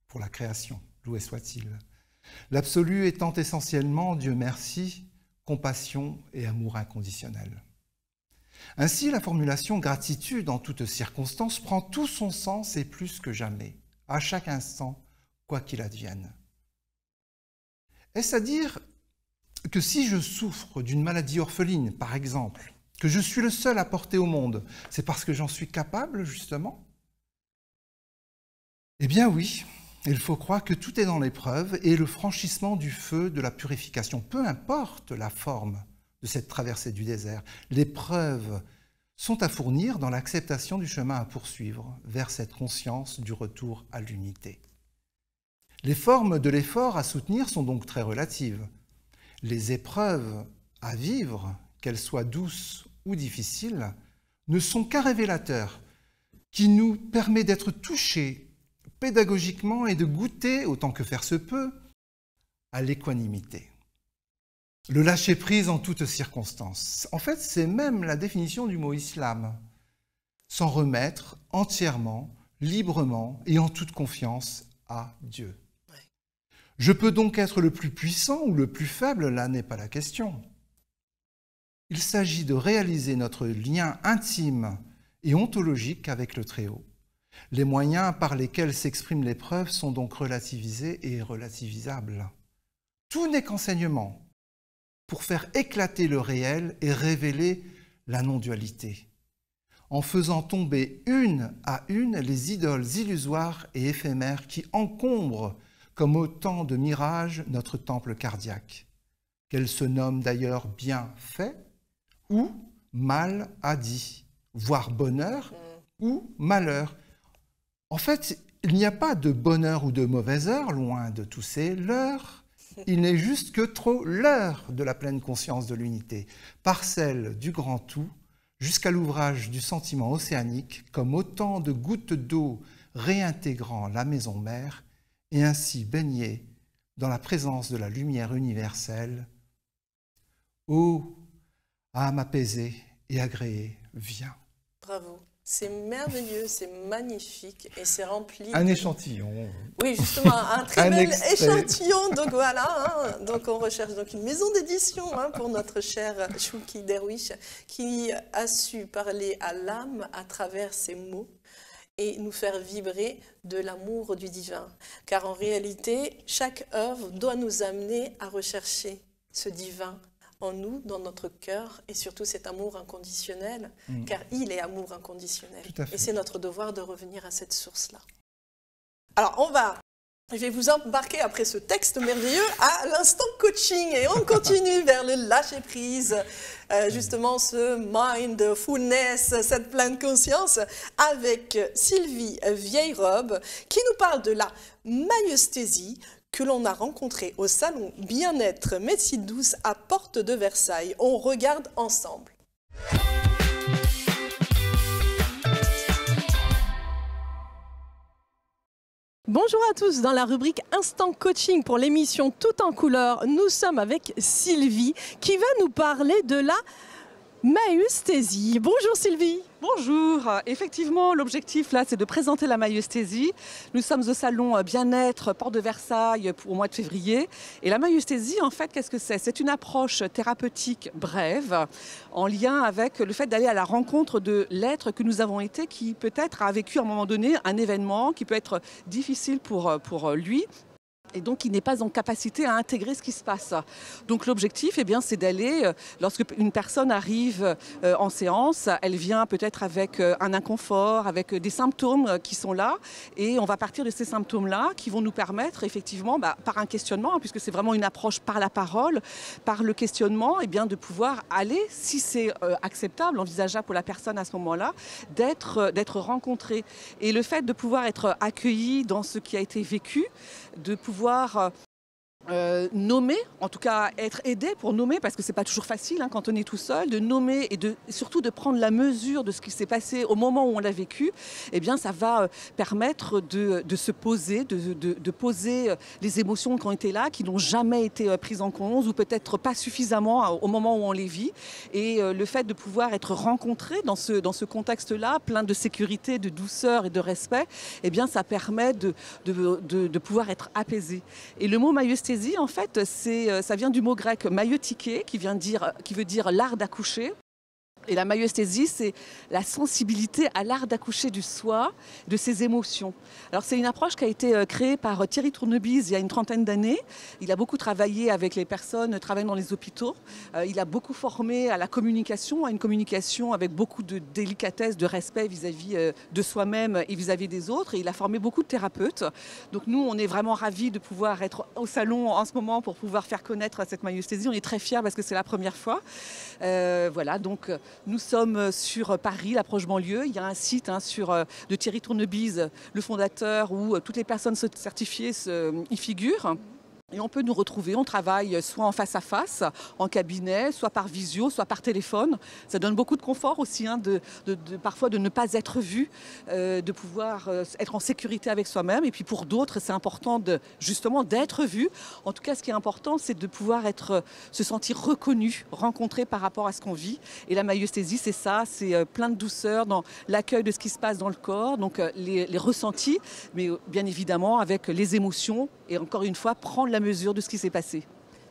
pour la création, loué soit-il. L'absolu étant essentiellement, Dieu merci, compassion et amour inconditionnel. Ainsi, la formulation gratitude en toutes circonstances prend tout son sens et plus que jamais, à chaque instant, quoi qu'il advienne. Est-ce à dire que si je souffre d'une maladie orpheline, par exemple, que je suis le seul à porter au monde, c'est parce que j'en suis capable, justement? Eh bien oui, il faut croire que tout est dans l'épreuve et le franchissement du feu de la purification, peu importe la forme de cette traversée du désert. Les preuves sont à fournir dans l'acceptation du chemin à poursuivre vers cette conscience du retour à l'unité. Les formes de l'effort à soutenir sont donc très relatives. Les épreuves à vivre, qu'elles soient douces ou difficiles, ne sont qu'un révélateur qui nous permet d'être touchés pédagogiquement et de goûter, autant que faire se peut, à l'équanimité. Le lâcher-prise en toutes circonstances. En fait, c'est même la définition du mot islam. S'en remettre entièrement, librement et en toute confiance à Dieu. Je peux donc être le plus puissant ou le plus faible, là n'est pas la question. Il s'agit de réaliser notre lien intime et ontologique avec le Très-Haut. Les moyens par lesquels s'exprime l'épreuve sont donc relativisés et relativisables. Tout n'est qu'enseignement pour faire éclater le réel et révéler la non-dualité, en faisant tomber une à une les idoles illusoires et éphémères qui encombrent comme autant de mirages notre temple cardiaque, qu'elle se nomme d'ailleurs bien fait ou mal a dit, voire bonheur ou malheur. En fait, il n'y a pas de bonheur ou de mauvaise heure, loin de tous ces leurres. Il n'est juste que trop l'heure de la pleine conscience de l'unité, parcelle du grand tout, jusqu'à l'ouvrage du sentiment océanique, comme autant de gouttes d'eau réintégrant la maison mère, et ainsi baigné dans la présence de la lumière universelle. Ô âme apaisée et agréée, viens. Bravo. C'est merveilleux, c'est magnifique et c'est rempli... Un échantillon. Oui, justement, un très bel échantillon. Donc voilà, hein, donc on recherche donc une maison d'édition hein, pour notre cher Chouki Derwish qui a su parler à l'âme à travers ses mots et nous faire vibrer de l'amour du divin. Car en réalité, chaque œuvre doit nous amener à rechercher ce divin en nous, dans notre cœur, et surtout cet amour inconditionnel, car il est amour inconditionnel. Et c'est notre devoir de revenir à cette source-là. Alors, je vais vous embarquer après ce texte merveilleux à l'instant coaching, et on continue vers le lâcher-prise, justement ce mindfulness, cette pleine conscience, avec Sylvie Vieillerobe, qui nous parle de la maïeusthésie, que l'on a rencontré au salon Bien-être Médecine Douce à Porte de Versailles. On regarde ensemble. Bonjour à tous, dans la rubrique Instant Coaching pour l'émission Tout en couleur, nous sommes avec Sylvie qui va nous parler de la maïeusthésie. Bonjour Sylvie. Bonjour, effectivement l'objectif là c'est de présenter la maïeusthésie. Nous sommes au salon Bien-être Porte de Versailles au mois de février et la maïeusthésie en fait qu'est-ce que c'est? C'est une approche thérapeutique brève en lien avec le fait d'aller à la rencontre de l'être que nous avons été qui peut-être a vécu à un moment donné un événement qui peut être difficile pour lui. et donc il n'est pas en capacité à intégrer ce qui se passe. Donc l'objectif, eh bien, c'est d'aller, lorsque une personne arrive en séance, elle vient peut-être avec un inconfort, avec des symptômes qui sont là, et on va partir de ces symptômes-là qui vont nous permettre effectivement, par un questionnement, puisque c'est vraiment une approche par la parole, par le questionnement, eh bien, de pouvoir aller, si c'est acceptable, envisageable pour la personne à ce moment-là, d'être rencontrée. Et le fait de pouvoir être accueilli dans ce qui a été vécu, de pouvoir nommer, en tout cas être aidé pour nommer, parce que c'est pas toujours facile quand on est tout seul, de nommer et surtout de prendre la mesure de ce qui s'est passé au moment où on l'a vécu, eh bien ça va permettre de se poser, de poser les émotions qui ont été là, qui n'ont jamais été prises en compte ou peut-être pas suffisamment au moment où on les vit. Et le fait de pouvoir être rencontré dans ce contexte-là, plein de sécurité, de douceur et de respect, eh bien ça permet de pouvoir être apaisé. Et le mot maïeusthésie, en fait, ça vient du mot grec maïeutique, qui veut dire l'art d'accoucher. Et la maïeusthésie, c'est la sensibilité à l'art d'accoucher du soi, de ses émotions. Alors c'est une approche qui a été créée par Thierry Tournebise il y a une trentaine d'années. Il a beaucoup travaillé avec les personnes travaillant dans les hôpitaux. Il a beaucoup formé à la communication, à une communication avec beaucoup de délicatesse, de respect vis-à-vis de soi-même et vis-à-vis des autres. Et il a formé beaucoup de thérapeutes. Donc nous, on est vraiment ravis de pouvoir être au salon en ce moment pour pouvoir faire connaître cette maïeusthésie. On est très fiers parce que c'est la première fois. Voilà, donc nous sommes sur Paris, l'approche banlieue. Il y a un site de Thierry Tournebise, le fondateur, où toutes les personnes certifiées y figurent. Et on peut nous retrouver, on travaille soit en face à face, en cabinet, soit par visio, soit par téléphone. Ça donne beaucoup de confort aussi, parfois de ne pas être vu, de pouvoir être en sécurité avec soi-même. Et puis pour d'autres, c'est important justement d'être vu. En tout cas, ce qui est important, c'est de pouvoir se sentir reconnu, rencontré par rapport à ce qu'on vit. Et la maïeusthésie, c'est ça, c'est plein de douceur dans l'accueil de ce qui se passe dans le corps, donc les ressentis, mais bien évidemment avec les émotions. Et encore une fois, prendre la mesure de ce qui s'est passé.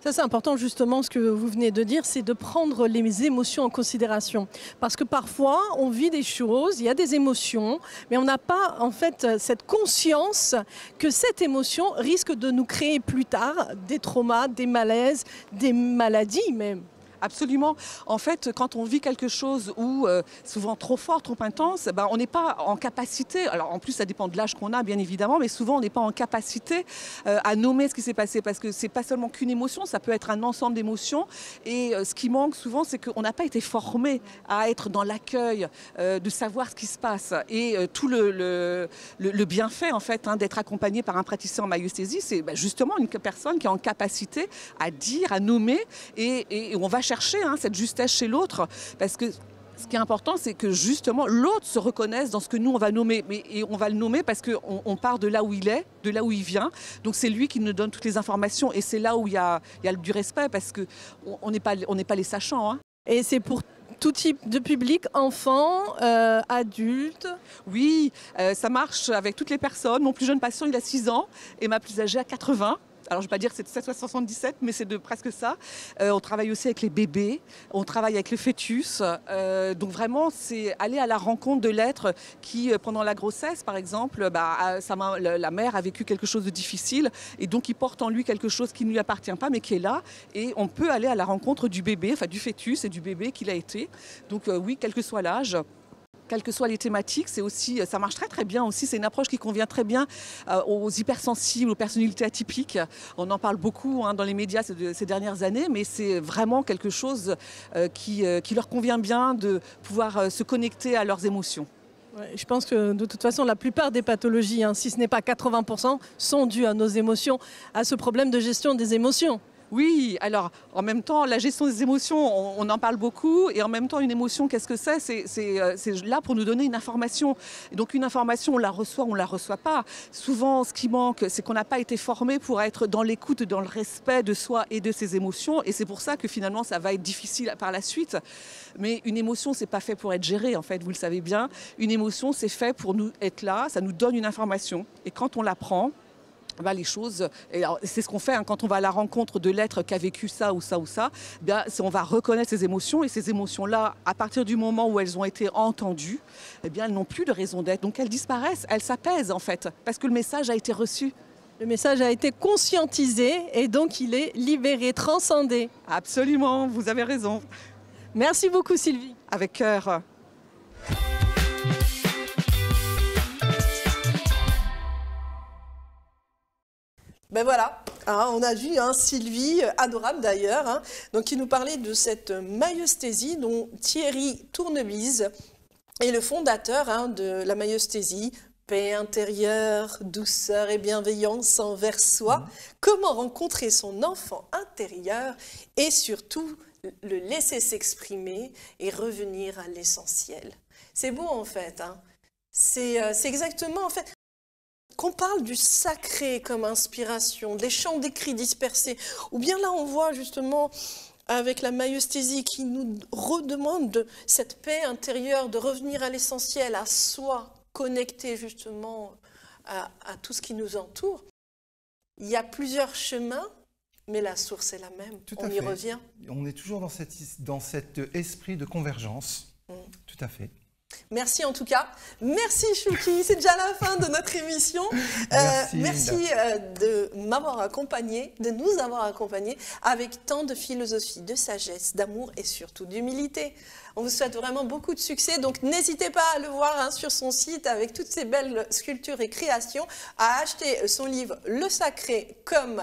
Ça, c'est important, justement, ce que vous venez de dire, c'est de prendre les émotions en considération. Parce que parfois, on vit des choses, il y a des émotions, mais on n'a pas, en fait, cette conscience que cette émotion risque de nous créer plus tard des traumas, des malaises, des maladies même. Absolument. En fait, quand on vit quelque chose où souvent trop fort, trop intense, on n'est pas en capacité, alors en plus ça dépend de l'âge qu'on a bien évidemment, mais souvent on n'est pas en capacité à nommer ce qui s'est passé parce que c'est pas seulement qu'une émotion, ça peut être un ensemble d'émotions et ce qui manque souvent c'est qu'on n'a pas été formé à être dans l'accueil, de savoir ce qui se passe et tout le bienfait en fait d'être accompagné par un praticien en maïeusthésie, c'est justement une personne qui est en capacité à dire, à nommer et on va chercher cette justesse chez l'autre parce que ce qui est important, c'est que justement l'autre se reconnaisse dans ce que nous on va nommer. Et on va le nommer parce qu'on part de là où il est, de là où il vient. Donc c'est lui qui nous donne toutes les informations et c'est là où il y a du respect parce qu'on n'est pas les sachants. Et c'est pour tout type de public, enfants, adultes? Oui, ça marche avec toutes les personnes. Mon plus jeune patient, il a 6 ans et ma plus âgée a 80. Alors je ne vais pas dire que c'est de 777, mais c'est de presque ça. On travaille aussi avec les bébés, on travaille avec le fœtus. Donc vraiment, c'est aller à la rencontre de l'être qui, pendant la grossesse, par exemple, la mère a vécu quelque chose de difficile et donc il porte en lui quelque chose qui ne lui appartient pas, mais qui est là. Et on peut aller à la rencontre du bébé, enfin du fœtus et du bébé qu'il a été. Donc oui, quel que soit l'âge. Quelles que soient les thématiques, ça marche très très bien aussi. C'est une approche qui convient très bien aux hypersensibles, aux personnalités atypiques. On en parle beaucoup dans les médias ces dernières années, mais c'est vraiment quelque chose qui leur convient bien de pouvoir se connecter à leurs émotions. Ouais, je pense que de toute façon, la plupart des pathologies, si ce n'est pas 80%, sont dues à nos émotions, à ce problème de gestion des émotions. Oui, alors en même temps, la gestion des émotions, on en parle beaucoup et en même temps, une émotion, qu'est-ce que c'est ? C'est là pour nous donner une information. Et donc une information, on la reçoit ou on ne la reçoit pas. Souvent, ce qui manque, c'est qu'on n'a pas été formé pour être dans l'écoute, dans le respect de soi et de ses émotions. Et c'est pour ça que finalement, ça va être difficile par la suite. Mais une émotion, c'est pas fait pour être géré, en fait, vous le savez bien. Une émotion, c'est fait pour nous être là, ça nous donne une information. Et quand on la prend, les choses, c'est ce qu'on fait quand on va à la rencontre de l'être qui a vécu ça ou ça ou ça, on va reconnaître ses émotions et ces émotions-là, à partir du moment où elles ont été entendues, elles n'ont plus de raison d'être. Donc elles disparaissent, elles s'apaisent en fait, parce que le message a été reçu. Le message a été conscientisé et donc il est libéré, transcendé. Absolument, vous avez raison. Merci beaucoup Sylvie. Avec cœur. Ben voilà, hein, on a vu Sylvie, adorable d'ailleurs, donc qui nous parlait de cette maïeusthésie dont Thierry Tournebise est le fondateur de la maïeusthésie. Paix intérieure, douceur et bienveillance envers soi. Comment rencontrer son enfant intérieur et surtout le laisser s'exprimer et revenir à l'essentiel. C'est beau en fait. C'est exactement en fait qu'on parle du sacré comme inspiration, des chants d'écrits dispersés. Ou bien là on voit justement avec la maïeusthésie qui nous redemande de cette paix intérieure, de revenir à l'essentiel, à soi, connecté justement à tout ce qui nous entoure. Il y a plusieurs chemins, mais la source est la même. On y revient. On est toujours dans cet esprit de convergence. Tout à fait. Merci en tout cas. Merci Chouki, c'est déjà la fin de notre émission. Merci de m'avoir accompagné, de nous avoir accompagnés avec tant de philosophie, de sagesse, d'amour et surtout d'humilité. On vous souhaite vraiment beaucoup de succès, donc n'hésitez pas à le voir sur son site avec toutes ces belles sculptures et créations, à acheter son livre Le Sacré comme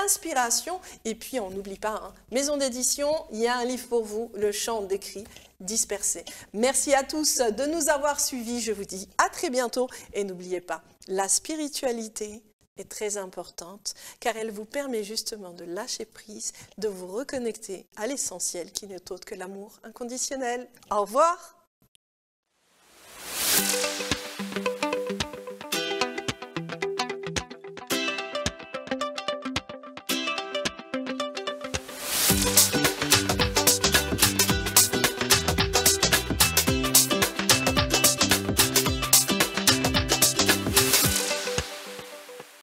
inspiration. Et puis on n'oublie pas, maison d'édition, il y a un livre pour vous, Le Chant d'écrits dispersés. Merci à tous de nous avoir suivis, je vous dis à très bientôt et n'oubliez pas, la spiritualité est très importante car elle vous permet justement de lâcher prise, de vous reconnecter à l'essentiel qui n'est autre que l'amour inconditionnel. Au revoir.